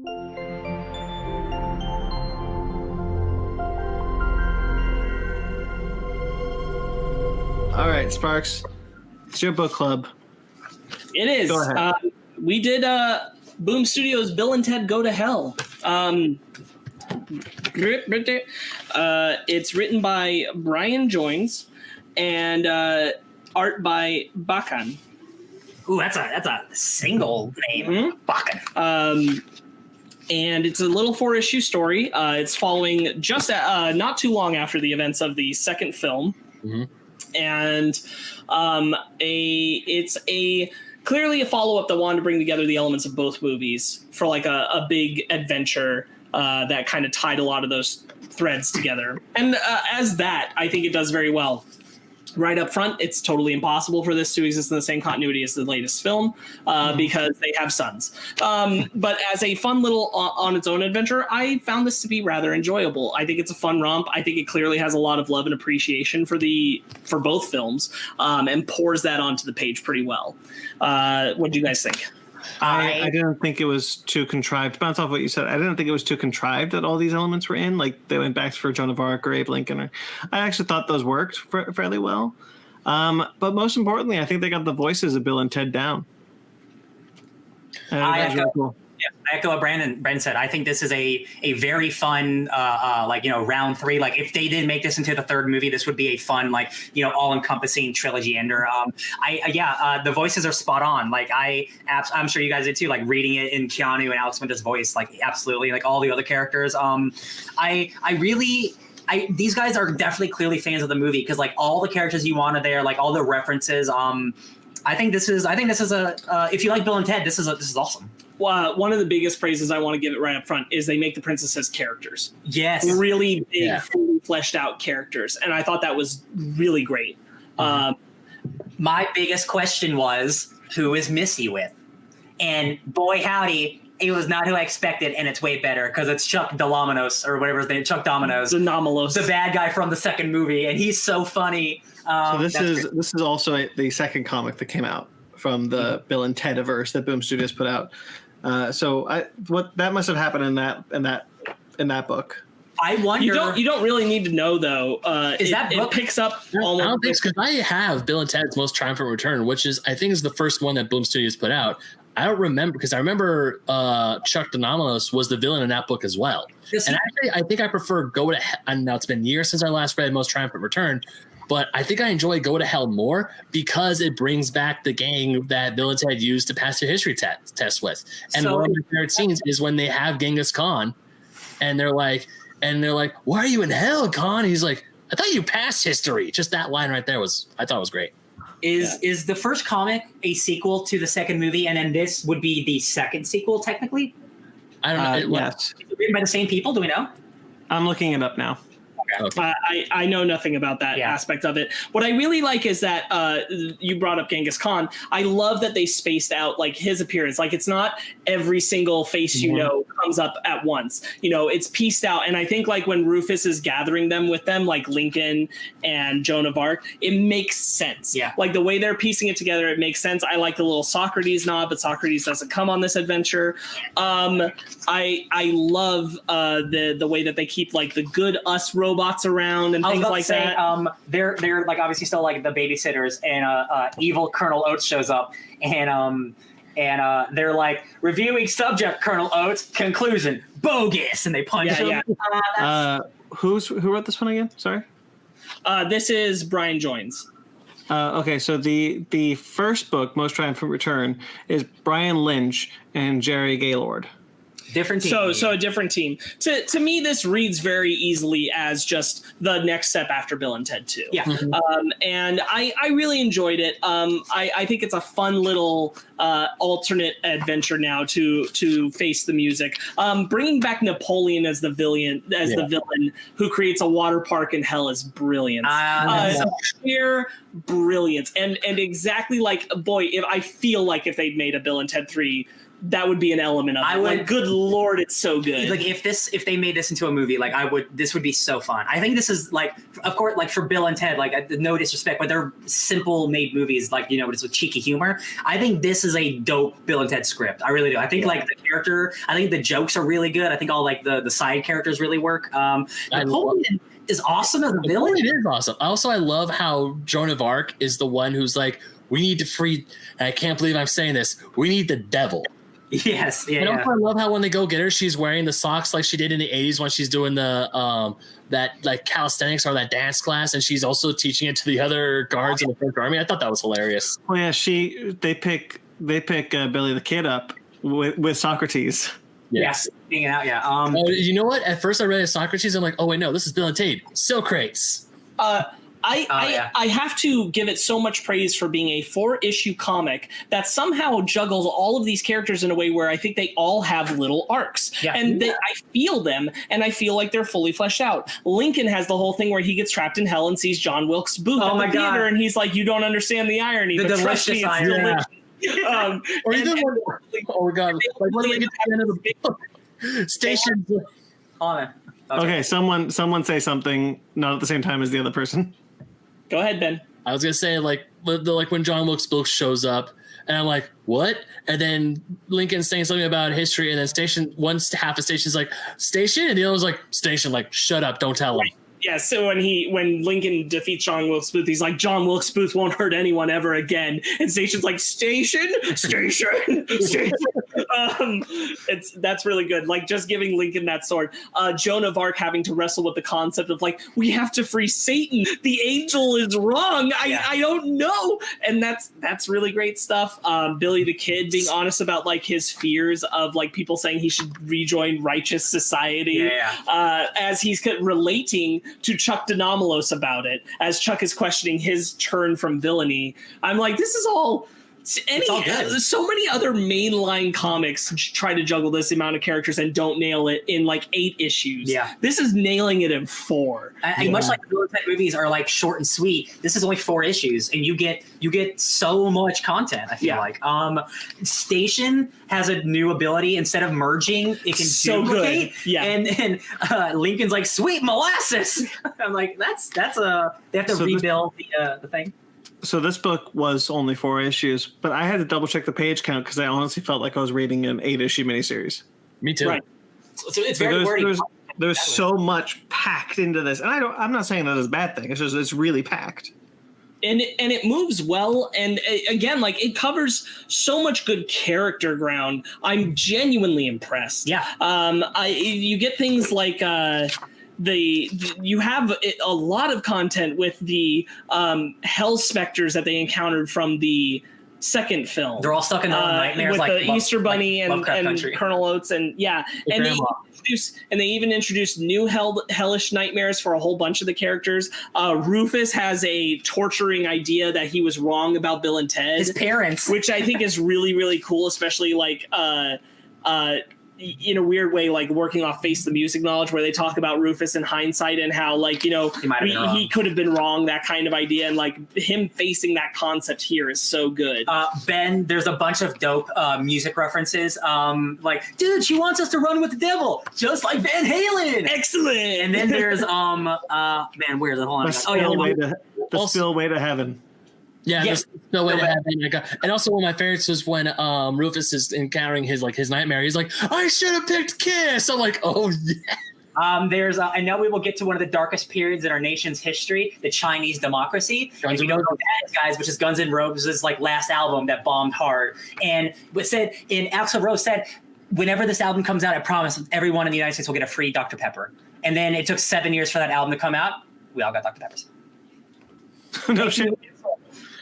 All right, Sparkz, it's your book club. It is. Go ahead. We did Boom Studios' Bill and Ted Go to Hell. It's written by Brian Joines and art by Bachan. Ooh, that's a single name. Mm-hmm. Bachan. And it's a little 4-issue story. It's following just not too long after the events of the second film. Mm-hmm. And it's clearly a follow-up that wanted to bring together the elements of both movies for like a big adventure that kind of tied a lot of those threads together. And as that, I think it does very well. Right up front, it's totally impossible for this to exist in the same continuity as the latest film because they have sons. But as a fun little on its own adventure, I found this to be rather enjoyable. I think it's a fun romp. I think it clearly has a lot of love and appreciation for both films and pours that onto the page pretty well. What do you guys think? I didn't think it was too contrived. Bounce off what you said. I didn't think it was too contrived that all these elements were in. Like they went back for Joan of Arc or Abe Lincoln. I actually thought those worked fairly well. But most importantly, I think they got the voices of Bill and Ted down. I echo what Brandon said. I think this is a very fun, round 3. Like if they did make this into the third movie, this would be a fun, all-encompassing trilogy ender. The voices are spot on. Like I'm sure you guys did too. Like reading it in Keanu and Alex Winter's voice, like absolutely. Like all the other characters. These guys are definitely clearly fans of the movie because like all the characters you want are there, like all the references. I think this is if you like Bill and Ted, this is awesome. One of the biggest praises I want to give it right up front is they make the princesses characters. Yes. Really big, fully fleshed out characters. And I thought that was really great. My biggest question was, who is Missy with? And boy, howdy, it was not who I expected, and it's way better because it's Chuck Domino's or whatever his name, Chuck Domino's. The bad guy from the second movie, and he's so funny. So this is also the second comic that came out from the Bill and Ted-averse that Boom Studios put out. What that must have happened in that book. I wonder. You don't really need to know though. It picks up? I don't think because I have Bill and Ted's Most Triumphant Return, which I think is the first one that Boom Studios put out. I don't remember because I remember Chuck Domino's was the villain in that book as well. And actually, I think I prefer Go to Hell. And now it's been years since I last read Most Triumphant Return. But I think I enjoy Go to Hell more because it brings back the gang that Bill and Ted used to pass their history test with. And one of my favorite scenes is when they have Genghis Khan, and they're like, "Why are you in hell, Khan?" He's like, "I thought you passed history." Just that line right there I thought was great. Is the first comic a sequel to the second movie, and then this would be the second sequel technically? I don't know. Yes. Is it written by the same people? Do we know? I'm looking it up now. Okay. I know nothing about that aspect of it. What I really like is that you brought up Genghis Khan. I love that they spaced out like his appearance. Like it's not every single face comes up at once. It's pieced out. And I think like when Rufus is gathering them with them, like Lincoln and Joan of Arc, it makes sense. Yeah. Like the way they're piecing it together, it makes sense. I like the little Socrates nod, but Socrates doesn't come on this adventure. I love the way that they keep like the good us robots around and things like that. They're like obviously still like the babysitters, and evil Colonel Oates shows up, and they're like, reviewing subject, Colonel Oates, conclusion, bogus, and they punch him. Who wrote this one again? Sorry. This is Brian Joines. Okay, so the first book, Most Triumphant Return, is Brian Lynch and Jerry Gaylord. Different team. So a different team. To me, this reads very easily as just the next step after Bill and Ted 2. Yeah. And I really enjoyed it. I think it's a fun little alternate adventure now to face the music. Bringing back Napoleon as the villain who creates a water park in hell is brilliant. Sheer brilliance. And exactly like, boy, if I feel like if they'd made a Bill and Ted 3, that would be an element of it. Like, good Lord, it's so good. Like if they made this into a movie, like this would be so fun. I think this is like, of course, like for Bill and Ted, like no disrespect, but they're simple made movies, like, you know, it's with cheeky humor. I think this is a dope Bill and Ted script. I really do. I think like the character, I think the jokes are really good. I think all like the side characters really work. Napoleon is awesome as a villain. It is awesome. Also, I love how Joan of Arc is the one who's like, we need to free, and I can't believe I'm saying this, we need the devil. Yes, yeah. And also, I love how when they go get her, she's wearing the socks like she did in the 80s when she's doing the that like calisthenics or that dance class, and she's also teaching it to the other guards in the French army. I thought that was hilarious. Oh yeah, they pick Billy the Kid up with Socrates. Yes, hanging out. Yeah. You know what? At first, I read it as Socrates. I'm like, oh wait, no, this is Bill and Ted. Socrates. I have to give it so much praise for being a 4-issue comic that somehow juggles all of these characters in a way where I think they all have little arcs. Yeah. And I feel them, and I feel like they're fully fleshed out. Lincoln has the whole thing where he gets trapped in hell and sees John Wilkes Booth at the theater, and he's like, you don't understand the irony. The delicious irony. Or even oh my God, like when we get to the end of the book, Station's on it. Okay, someone say something not at the same time as the other person. Go ahead, Ben. I was gonna say like when John Wilkes Booth shows up, and I'm like, what? And then Lincoln's saying something about history, and then half of Station's like, Station, and the other was like, Station, like, shut up, don't tell him. Yeah, so when Lincoln defeats John Wilkes Booth, he's like, John Wilkes Booth won't hurt anyone ever again. And Station's like, Station. That's really good. Like, just giving Lincoln that sword. Joan of Arc having to wrestle with the concept of like, we have to free Satan. The angel is wrong. I don't know. And that's really great stuff. Billy the Kid being honest about like his fears of like people saying he should rejoin righteous society. As he's relating to Chuck Denomalos about it, as Chuck is questioning his turn from villainy. I'm like, this is all good. So many other mainline comics try to juggle this amount of characters and don't nail it in like 8 issues. Yeah, this is nailing it in 4. And much like the Type movies are like short and sweet, this is only 4 issues, and you get so much content. I feel like Station has a new ability. Instead of merging, it can duplicate. Good. Yeah, and Lincoln's like, sweet molasses. I'm like, they have to rebuild the thing. So this book was only 4 issues, but I had to double check the page count because I honestly felt like I was reading an 8-issue miniseries. Me too. Right. So it's very wordy. There's so much packed into this, and I'm not saying that is a bad thing. It's just it's really packed. And it moves well, and again, like it covers so much good character ground. I'm genuinely impressed. Yeah. You get things like. You have a lot of content with the hell specters that they encountered from the second film. They're all stuck in their own nightmares, with like the Easter Bunny and Country. Colonel Oates, and they even introduced new hellish nightmares for a whole bunch of the characters. Rufus has a torturing idea that he was wrong about Bill and Ted, his parents, which I think is really, really cool, especially like in a weird way, like working off Face the Music knowledge, where they talk about Rufus in hindsight and how, like, you know, he could have been wrong, that kind of idea. And like him facing that concept here is so good. Ben, there's a bunch of dope music references. Like, dude, she wants us to run with the devil, just like Van Halen. Excellent. And then there's man, where's the whole the spillway to heaven. Yeah, there's no way to have it. And also one of my favorites was when Rufus is encountering his nightmare. He's like, I should have picked Kiss. I'm like, oh yeah. There's I know we will get to one of the darkest periods in our nation's history, the Chinese democracy. If you don't know that, guys, which is Guns N' Roses' like last album that bombed hard. And what said in Axl Rose said, whenever this album comes out, I promise everyone in the United States will get a free Dr. Pepper. And then it took 7 years for that album to come out. We all got Dr. Peppers. No shit.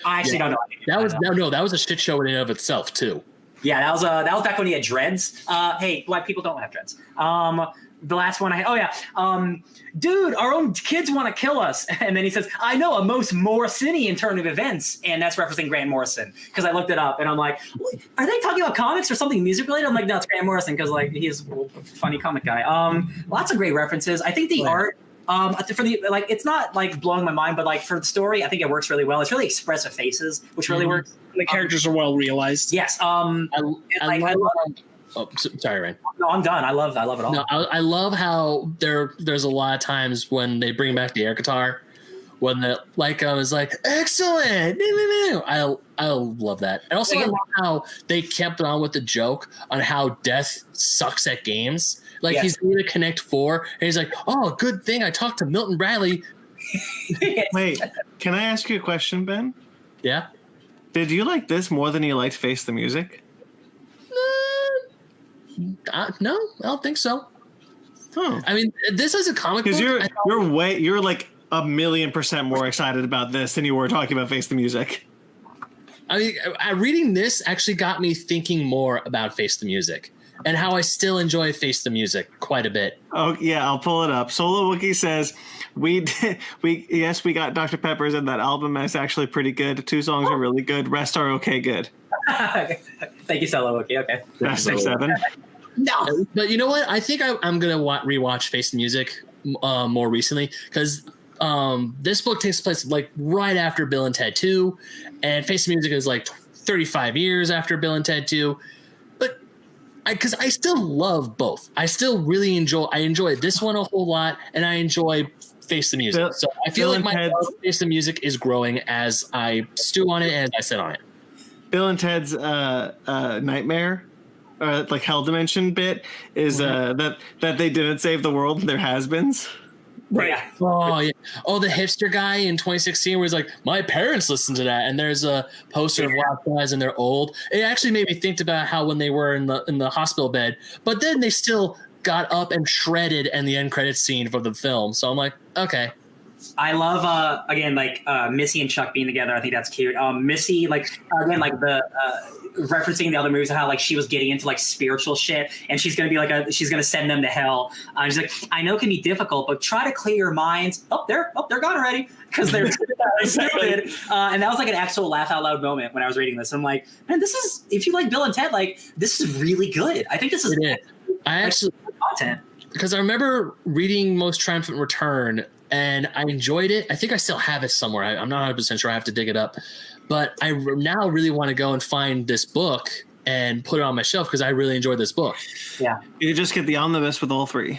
I actually don't know. That was a shit show in and of itself too. Yeah, that was back when he had dreads. Hey, black people don't have dreads. The last one dude, our own kids want to kill us. And then he says, I know a most Morrisonian turn of events. And that's referencing Grant Morrison. Because I looked it up and I'm like, are they talking about comics or something music related? I'm like, no, it's Grant Morrison because like he's a funny comic guy. Lots of great references. I think the art For the like, it's not like blowing my mind, but like for the story, I think it works really well. It's really expressive faces, which really works. The characters are well realized. Yes. I love. Oh, sorry, Ryan. No, I'm done. I love it all. No, I love how there's a lot of times when they bring back the air guitar, when the is like excellent. I love that. And also I love how they kept on with the joke on how Death sucks at games. Like he's going to connect 4, and he's like, "Oh, good thing I talked to Milton Bradley." Wait, can I ask you a question, Ben? Yeah. Did you like this more than you liked Face the Music? No, I don't think so. Oh. I mean, this is a comic book. Because you're like 1,000,000% more excited about this than you were talking about Face the Music. I mean, reading this actually got me thinking more about Face the Music and how I still enjoy Face the Music quite a bit. Oh yeah, I'll pull it up. Solo Wookie says we got Dr. Pepper's and that album is actually pretty good. 2 songs are really good. Rest are okay good. Thank you, Solo Wookie. Okay. Rest 6-7. No. But you know what? I think I'm gonna rewatch Face the Music more recently because this book takes place like right after Bill and Ted 2, and Face the Music is like 35 years after Bill and Ted 2. But because I still love both, I still really enjoy this one a whole lot, and I enjoy Face the Music. So I feel like my love for Face the Music is growing as I stew on it and as I sit on it. Bill and Ted's nightmare, like hell dimension bit, is that they didn't save the world and they're has-beens. Right. Yeah. Oh yeah. Oh, the hipster guy in 2016 where he's like, my parents listened to that, and there's a poster of lost guys and they're old. It actually made me think about how when they were in the hospital bed, but then they still got up and shredded in the end credits scene for the film. So I'm like, okay. I love again like Missy and Chuck being together. I think that's cute. Missy again the referencing the other movies and how like she was getting into like spiritual shit, and she's gonna be she's gonna send them to hell. She's like, I know it can be difficult, but try to clear your minds. They're gone already because they're stupid. And that was like an actual laugh out loud moment when I was reading this. I'm like, man, this is, if you like Bill and Ted, like this is really good. I think this is I actually content because I remember reading Most Triumphant Return. And I enjoyed it. I think I still have it somewhere. I'm not 100% sure. I have to dig it up. But I now really want to go and find this book and put it on my shelf because I really enjoyed this book. Yeah. You could just get the omnibus with all 3.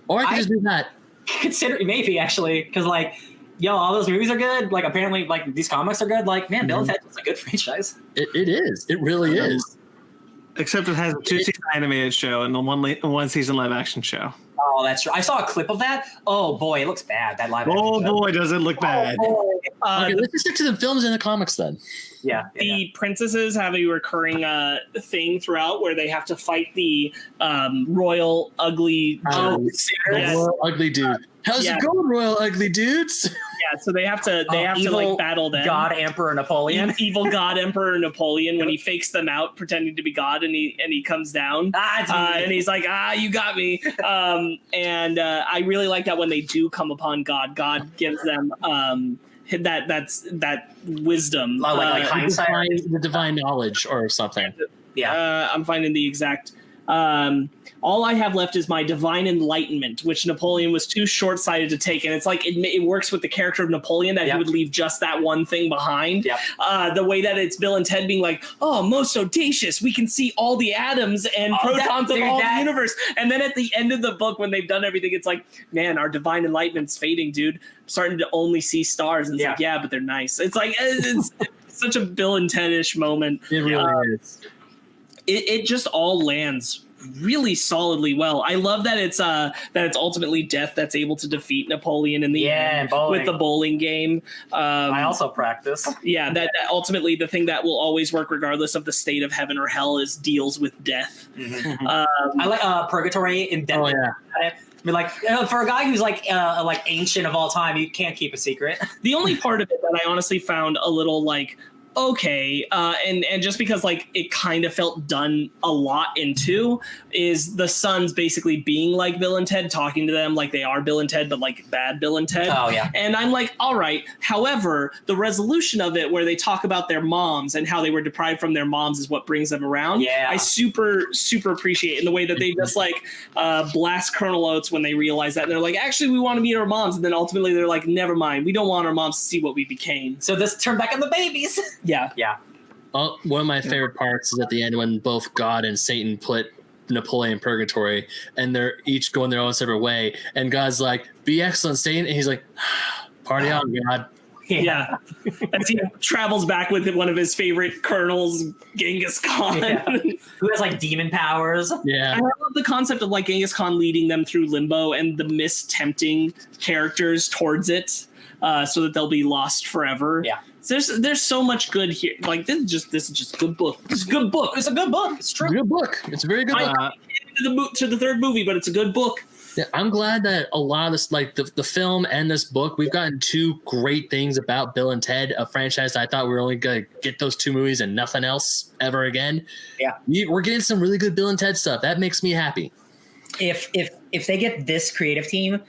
Or I could just do that. Consider maybe actually because like, all those movies are good. Like apparently like these comics are good. Like man, Bill and Ted is a good franchise. It is. It really is. Except it has a 2-season animated show and a 1-season live action show. Oh, that's true. I saw a clip of that. Oh boy, it looks bad. That live. Oh boy, does it look bad. Okay, let's just stick to the films and the comics then. Yeah. The princesses have a recurring thing throughout where they have to fight the royal ugly royal ugly dude. How's it going, royal ugly dudes? Yeah, so they have to like battle them. God Emperor Napoleon. Evil God Emperor Napoleon when he fakes them out pretending to be God and he comes down and he's like, you got me. And I really like that when they do come upon God gives them that wisdom, like hindsight, the divine knowledge or something. Yeah, I'm finding the exact. All I have left is my divine enlightenment, which Napoleon was too short-sighted to take. And it's like it works with the character of Napoleon that he would leave just that one thing behind. Yep. The way that it's Bill and Ted being like, oh, most audacious. We can see all the atoms and protons of all the universe. And then at the end of the book, when they've done everything, it's like, man, our divine enlightenment's fading, dude. I'm starting to only see stars. And it's like, yeah, but they're nice. It's like, it's such a Bill and Ted-ish moment. It really is. It just all lands really solidly well. I love that it's ultimately Death that's able to defeat Napoleon in the end with the bowling game. I also practice. Yeah, that ultimately the thing that will always work regardless of the state of heaven or hell is deals with death. Mm-hmm. I like Purgatory in Death. Oh yeah. I mean, like for a guy who's like ancient of all time, you can't keep a secret. The only part of it that I honestly found a little like okay, and just because like it kind of felt done a lot in 2, is the sons basically being like Bill and Ted, talking to them like they are Bill and Ted, but like bad Bill and Ted. Oh yeah. And I'm like, all right. However, the resolution of it, where they talk about their moms and how they were deprived from their moms, is what brings them around. Yeah. I super appreciate in the way that they just like blast Colonel Oates when they realize that, and they're like, actually, we want to meet our moms, and then ultimately they're like, never mind, we don't want our moms to see what we became. So this turned back on the babies. Yeah. Yeah. Oh, one of my favorite parts is at the end when both God and Satan put Napoleon in purgatory, and they're each going their own separate way. And God's like, "Be excellent, Satan," and he's like, "Party on, God." Yeah. As he travels back with one of his favorite colonels, Genghis Khan. Yeah. Who has like demon powers. Yeah. I love the concept of like Genghis Khan leading them through limbo and the mistempting characters towards it, so that they'll be lost forever. Yeah. There's so much good here. Like this is just a good book. It's a good book. It's a good book. It's true. It's a good book. It's a very good book. To the third movie, but it's a good book. Yeah, I'm glad that a lot of this, like the film and this book, we've gotten 2 great things about Bill and Ted, a franchise that I thought we were only going to get those 2 movies and nothing else ever again. Yeah. We're getting some really good Bill and Ted stuff. That makes me happy. If they get this creative team,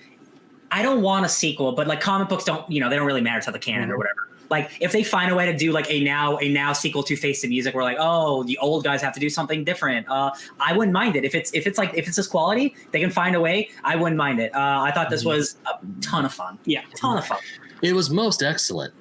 I don't want a sequel, but like comic books don't, they don't really matter to the canon or whatever. Like if they find a way to do like a now sequel to Face the Music, where like, oh, the old guys have to do something different. I wouldn't mind it. If it's this quality, they can find a way. I wouldn't mind it. I thought this was a ton of fun. Yeah, ton of fun. It was most excellent.